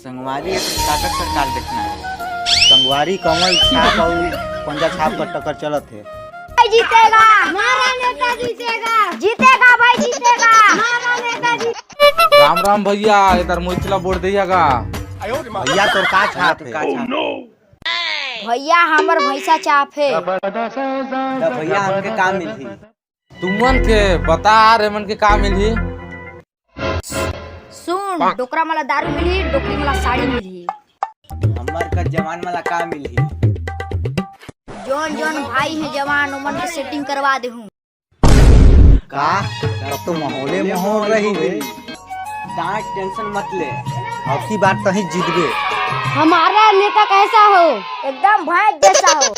संगवारी काकर सरकार देखना है। संगवारी कमल छाप और पंजा छाप का टक्कर चलत है। जीतेगा हमारा नेता, जीतेगा जीतेगा भाई, जीतेगा हमारा नेता जी। राम राम भैया, इधर मुचला बोल दियागा। भैया तो का छाप है? भैया हमर भैसा चाप है। भैया हमके काम मिली। तुमन के बता रे मन के का मिली। सुन, डोकरा मला दारू मिली, डोकरी मला साड़ी मिली। हमर का जवान वाला काम मिली। जोन जोन भाई है जवान, उमन के सेटिंग करवा दे हूँ। का तब तो माहौले माहौल रही है। डांट टेंशन मत ले, अब की बात कहीं जीत गए। हमारा नेता कैसा हो? एकदम भैंस जैसा हो।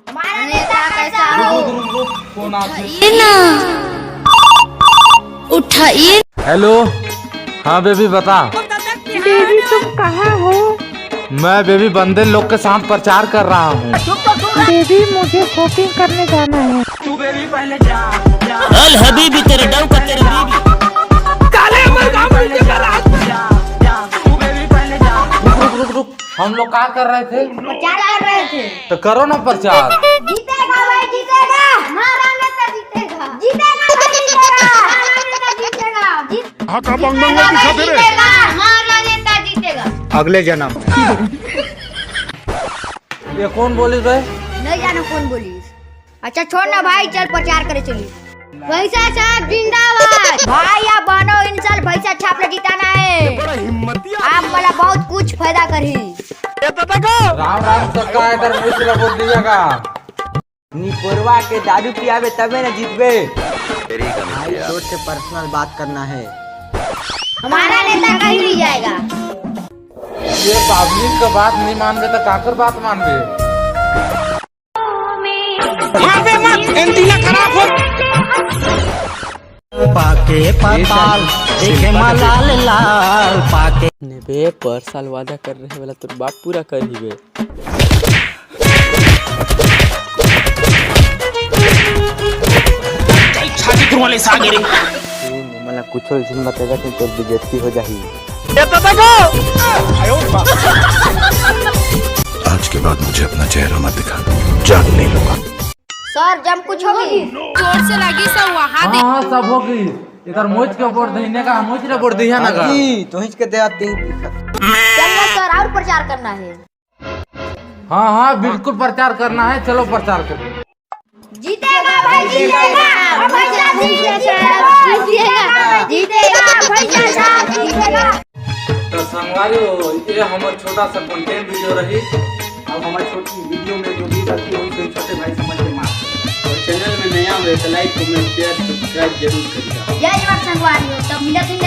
हमारा नेता कैसा हो? फोन आ उठाइए। हेलो, हाँ बेबी बता। बेबी तुम कहाँ हो? मैं बेबी बंदे लोग के साथ प्रचार कर रहा हूँ। बेबी मुझे शॉपिंग करने जाना है। अल हबीबी तेरे डव का तेरे बीबी रुक, हम लोग क्या कर रहे थे? प्रचार कर रहे थे। तो करो ना प्रचार। जीतेगा भाई, जीतेगा हमारा नेता, जीतेगा जीतेगा भाई, जीतेगा हमारा नेता, जीतेगा जीतेगा हमारा नेता, जीतेगा। अगले जन्म ये कौन बोली गए? नहीं जाना कौन बोली। अच्छा छोड़ ना भाई, चल प्रचार करे चली। भैसा छाप जिंदाबाद। भाई आप बनो, इन साल भैसा छाप जिताना है। आप मला बहुत कुछ फायदा करी। राम राम सबका, इधर मुचला बोल दियागा। निपोरवा के दारू पियावे तबे ना जीतबे। भाई छोट से पर्सनल बात करना है। हमारा नेता कहीं नहीं जाएगा। ये पब्लिक का बात नहीं मान तो काकर बात मान गए। पाके पाताल देखे मलाल लाल पाके नेबे पर साल वादा कर रहे वाला तोर बात पूरा कर ही बे। छाती तुरवाले सागे रे मला कुछ झिन बताएगा कि तो बेइज्जती हो जाही। आज के बाद मुझे अपना चेहरा मत दिखा, जान नहीं लूंगा। सर जब कुछ होगी जोर से लगी सब वहाँ दे। हाँ सब होगी। इधर मुझ के वोट देने का, मुझ ने वोट दिया ना का। तो हिच के दे आती। चलो सर और प्रचार करना है। हाँ हाँ बिल्कुल प्रचार करना है, चलो प्रचार करो। जीतेगा भाई, जीतेगा भैसा, जीतेगा जीतेगा जीतेगा भैसा साहब, जीतेगा। तो संगवारी हो, ये हमारा छोटा सा कंटेंट वीडियो रही। अब हमारी छोटी वीडियो में जो भी गलती हुई तो छोटे भाई समझ के माफ। और चैनल में नया हो तो लाइक कमेंट शेयर सब्सक्राइब जरूर करिएगा। जय जवान संगवारी हो, तब मिलते हैं।